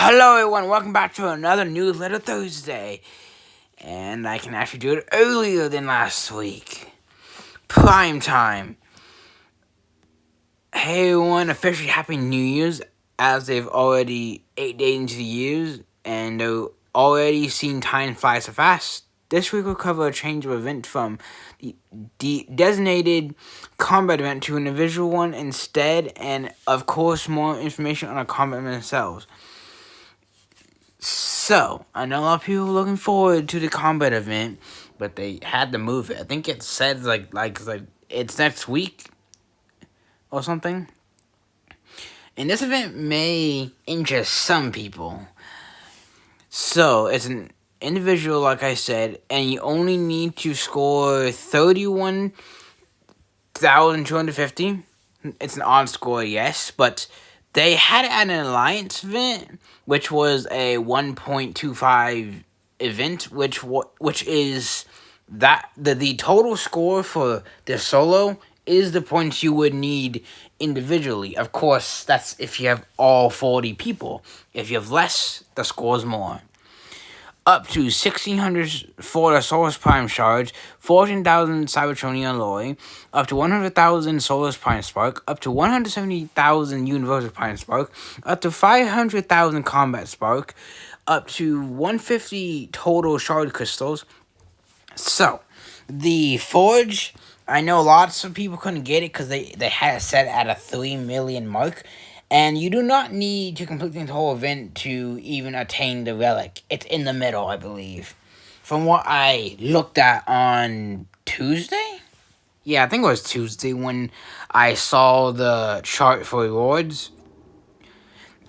Hello everyone, welcome back to another Newletter Thursday. And I can actually do it earlier than last week. Prime time. Hey everyone, officially Happy New Year's, as they've already 8 days into the years, and they're already seen time fly so fast. This week we'll cover a change of event from the designated combat event to an individual one instead, and of course more information on the combat themselves. So, I know a lot of people are looking forward to the combat event, but they had to move it. I think it said like it's next week or something. And this event may interest some people. So, it's an individual, like I said, and you only need to score 31,250. It's an odd score, yes, but they had it at an alliance event, which was a 1.25 event, which is that the total score for the solo is the points you would need individually. Of course, that's if you have all 40 people. If you have less, the score is more. Up to 1,600 for the Solus Prime Shards, 14,000 Cybertronian Alloy, up to 100,000 Solus Prime Spark, up to 170,000 Universal Prime Spark, up to 500,000 Combat Spark, up to 150 total Shard Crystals. So, the Forge, I know lots of people couldn't get it because they had it set at a 3 million mark. And you do not need to complete the whole event to even attain the relic. It's in the middle, I believe. From what I looked at on Tuesday? Yeah, I think it was Tuesday when I saw the chart for rewards.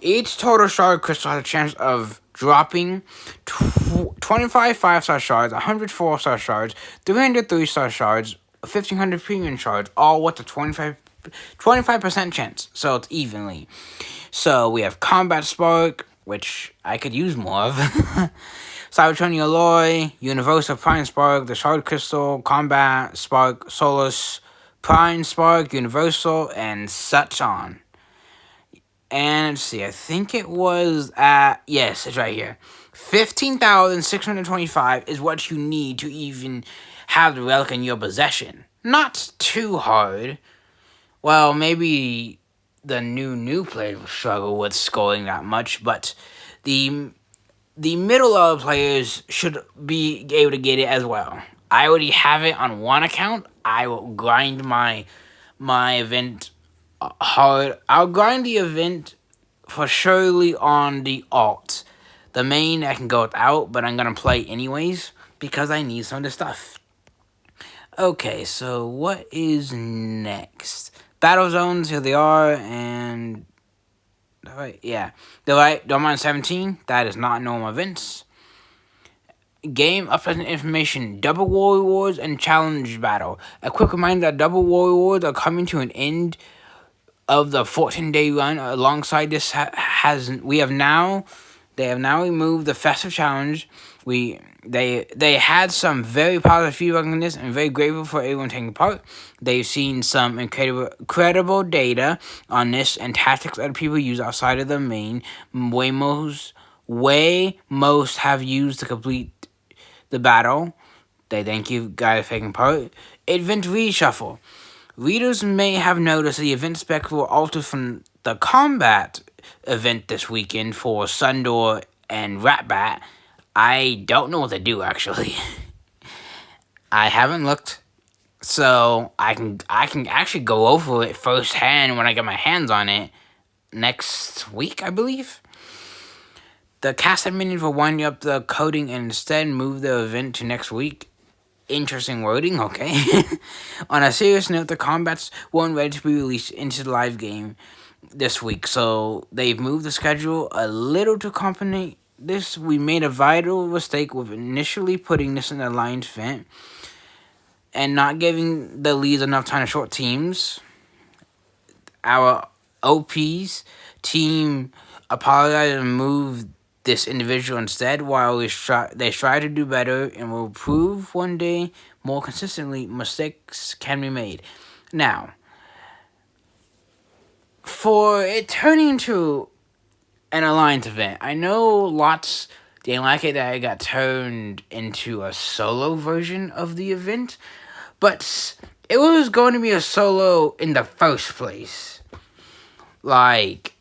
Each total shard crystal has a chance of dropping 25 5-star shards, 100 4-star shards, 300 3-star shards, 1,500 premium shards, all with a 25% chance, so it's evenly. So we have Combat Spark, which I could use more of. Cybertronian Alloy, Universal Prime Spark, the Shard Crystal, Combat Spark, Solus Prime Spark, Universal, and such on. And let's see, I think it was at, yes, it's right here. 15,625 is what you need to even have the relic in your possession. Not too hard. Well, maybe the new players will struggle with scoring that much, but the middle level players should be able to get it as well. I already have it on one account. I will grind my event hard. I'll grind the event for surely on the alt. The main I can go without, but I'm gonna play anyways because I need some of the stuff. Okay, so what is next? Battle zones, here they are, and yeah, Domain 17. That is not normal events. Game updated information: double war rewards and challenge battle. A quick reminder that double war rewards are coming to an end of the 14-day run. Alongside this, they have now removed the festive challenge. They had some very positive feedback on this, and very grateful for everyone taking part. They've seen some incredible data on this and tactics other people use outside of the main. Way most have used to complete the battle. They thank you guys for taking part. Event reshuffle. Readers may have noticed the event spec will alter from the combat event this weekend for Sundor and Ratbat. I don't know what to do, actually. I haven't looked, so I can actually go over it firsthand when I get my hands on it next week, I believe. The cast minions will wind up the coding and instead move the event to next week. Interesting wording, okay. On a serious note, the combats weren't ready to be released into the live game this week, so they've moved the schedule a little to accompany this. We made a vital mistake with initially putting this in the Alliance event and not giving the leads enough time to short teams. Our OP's team apologized and moved this individual instead, while they try to do better and will prove one day more consistently mistakes can be made. Now, for it turning into an alliance event. I know lots didn't like it that it got turned into a solo version of the event, but it was going to be a solo in the first place. Like,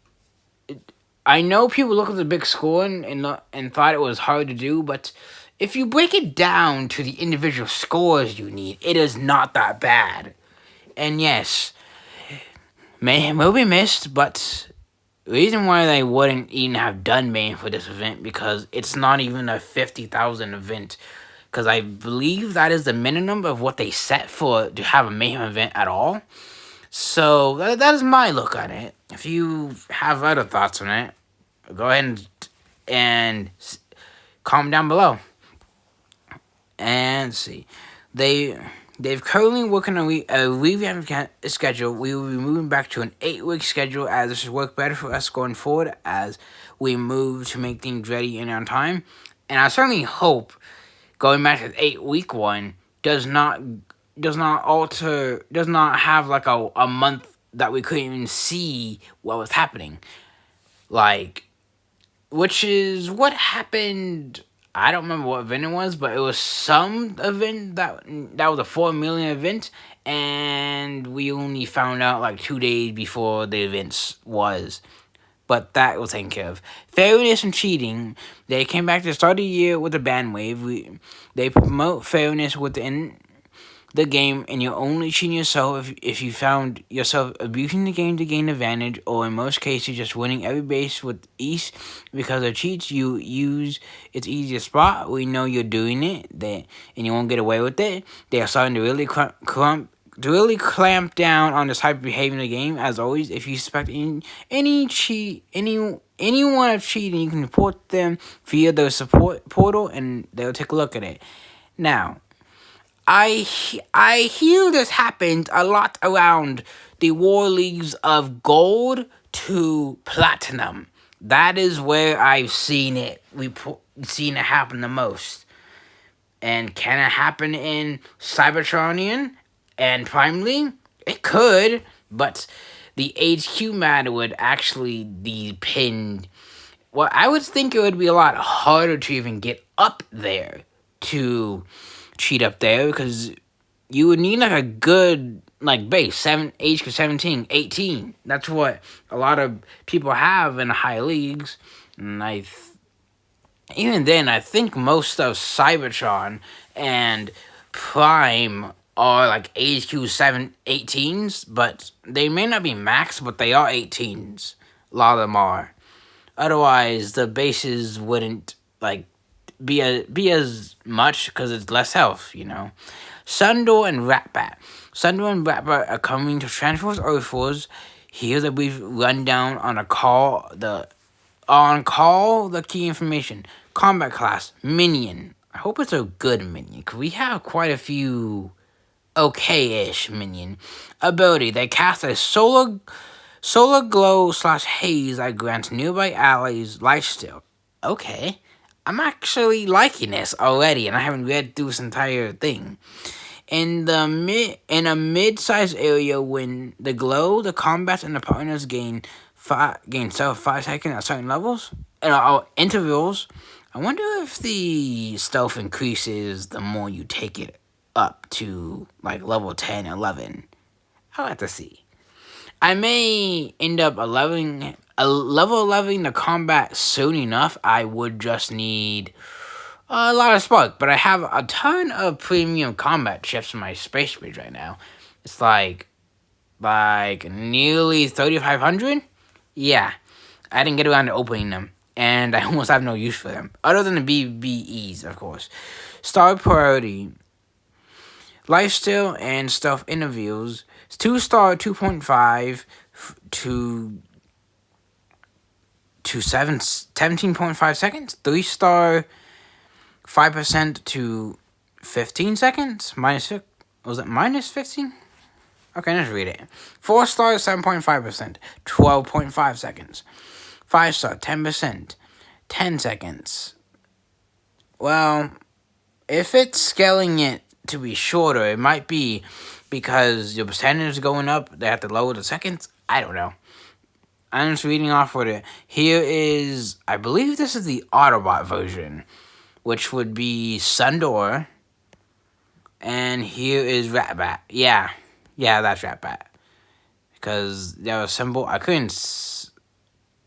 I know people look at the big score and thought it was hard to do, but if you break it down to the individual scores you need, it is not that bad. And yes, Mayhem will be missed, but the reason why they wouldn't even have done Mayhem for this event, because it's not even a 50,000 event. Because I believe that is the minimum of what they set for to have a Mayhem event at all. So that is my look on it. If you have other thoughts on it, go ahead and comment down below. And see, they've currently working on a revamped schedule. We will be moving back to an 8-week schedule, as this will work better for us going forward as we move to make things ready and on time. And I certainly hope going back to the 8-week one does not have like a month that we couldn't even see what was happening. Like, which is what happened. I don't remember what event it was, but it was some event that was a 4 million event, and we only found out like 2 days before the event was. But that was taken care of. Fairness and cheating. They came back to the start of the year with a ban wave. They promote fairness within the game, and you're only cheating yourself if you found yourself abusing the game to gain advantage, or in most cases just winning every base with ease because of cheats you use its easiest spot. We know you're doing it, and you won't get away with it. They are starting to really clamp down on this type of behavior in the game. As always, if you suspect anyone of cheating, you can report them via the support portal, and they'll take a look at it. Now, I hear this happens a lot around the war leagues of gold to platinum. That is where I've seen it. Seen it happen the most. And can it happen in Cybertronian and Prime League? It could, but the HQ matter would actually depend. Well, I would think it would be a lot harder to even get up there to cheat up there, because you would need like a good base, age 17, 18. That's what a lot of people have in the high leagues. And even then, I think most of Cybertron and Prime are like age 18s, but they may not be max, but they are 18s. A lot of them are. Otherwise, the bases wouldn't be as much, because it's less health, you know. Sundor and Ratbat. Sundor and Ratbat are coming to Transforce Earth Force. Here's a brief rundown on the key information. Combat class, Minion. I hope it's a good Minion, because we have quite a few okay-ish Minion. Ability, they cast a solar glow / haze that grants nearby allies lifesteal. Okay. I'm actually liking this already, and I haven't read through this entire thing. In a mid-sized area, when the glow, the combats, and the partners gain self 5 seconds at certain levels intervals. I wonder if the stealth increases the more you take it up to level 10, 11. I'll have to see. I may end up level 11 the combat soon enough. I would just need a lot of spark, but I have a ton of premium combat chips in my space bridge right now. It's like nearly 3,500. Yeah, I didn't get around to opening them, and I almost have no use for them other than the BBEs, of course. Star priority, lifesteal and stealth interviews. 2-star 2.5 to 17.5 seconds. 3-star 5% to 15 seconds. Was it minus 15? Okay, let's read it. 4-star 7.5%, 12.5 seconds. 5-star 10%, 10 seconds. Well, if it's scaling it to be shorter, it might be because your percentage is going up. They have to lower the seconds. I don't know. I'm just reading off with it. Here is, I believe this is the Autobot version, which would be Sundor. And here is Ratbat. Yeah, that's Ratbat. Because there was a symbol. I can't see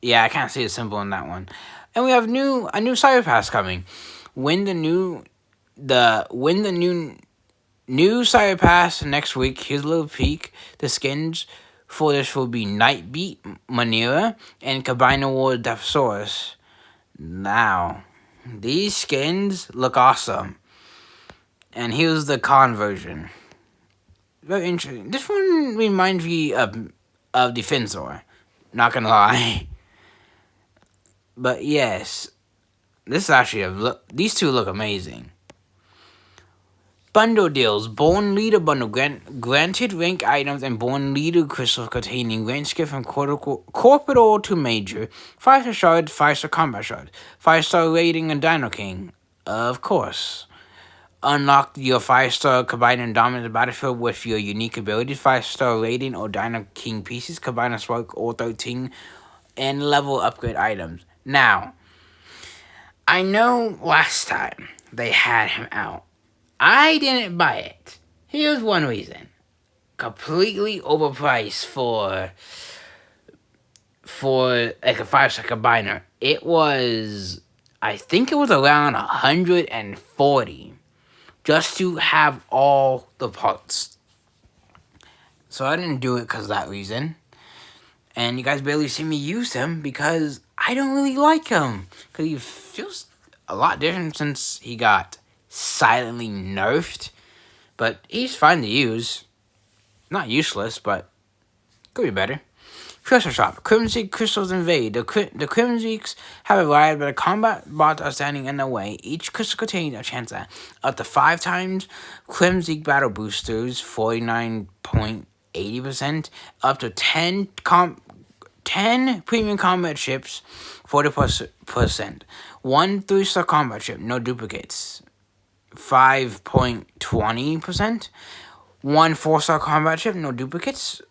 a symbol in that one. And we have a new Cyber Pass coming. When the new Cyber Pass next week, here's a little peek. The skins for this will be Nightbeat, Manera, and Cabina War Dapsaurus. Now, these skins look awesome. And here's the con version. Very interesting. This one reminds me of Defensor. Not gonna lie. But yes, this is actually these two look amazing. Bundle deals. Born Leader bundle. Granted rank items and Born Leader crystals containing rank skill from corporal to major. 5-star shards, 5-star combat shards. 5-star rating and Dino King. Of course. Unlock your 5-star combine and dominate the battlefield with your unique abilities. 5-star rating or Dino King pieces. Combine and spark all 13 and level upgrade items. Now, I know last time they had him out. I didn't buy it. Here's one reason. Completely overpriced for like a 5-star combiner. It was, I think it was around 140 just to have all the parts. So I didn't do it because of that reason. And you guys barely see me use him because I don't really like him. Because he feels a lot different since he got silently nerfed. But he's fine to use. Not useless, but could be better. Crystal Shop. Crimson crystals invade. The Crimseeks have arrived, but the combat bots are standing in the way. Each crystal contains a chance at up to 5 times Crimseek battle boosters, 49.80%, up to 10 premium combat chips, 40%. 1 3-star combat chip, no duplicates, 5.20%. 1 4-star combat chip, no duplicates,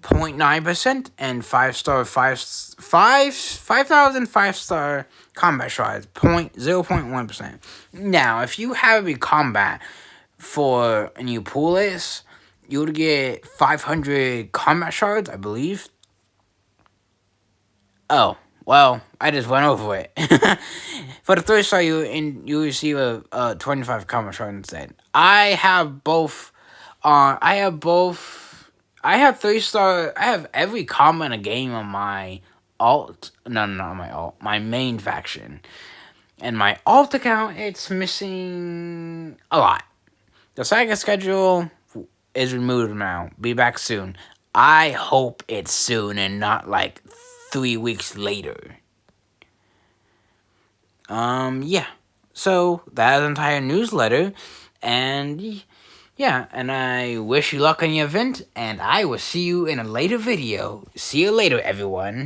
0.9%, and 5,000 5-star combat shards, 0.1%. Now, if you have a combat and you pull this, you would get 500 combat shards, I believe. Oh, well, I just went over it. For the 3-star, you receive a 25 combat shard instead. I have both. I have 3-star. I have every combat in a game on my alt. No, not my alt. My main faction. And my alt account, it's missing a lot. The Saga schedule is removed now. Be back soon. I hope it's soon and not like 3 weeks later. Yeah. So that is the entire newsletter. And yeah, and I wish you luck on your event, and I will see you in a later video. See you later, everyone.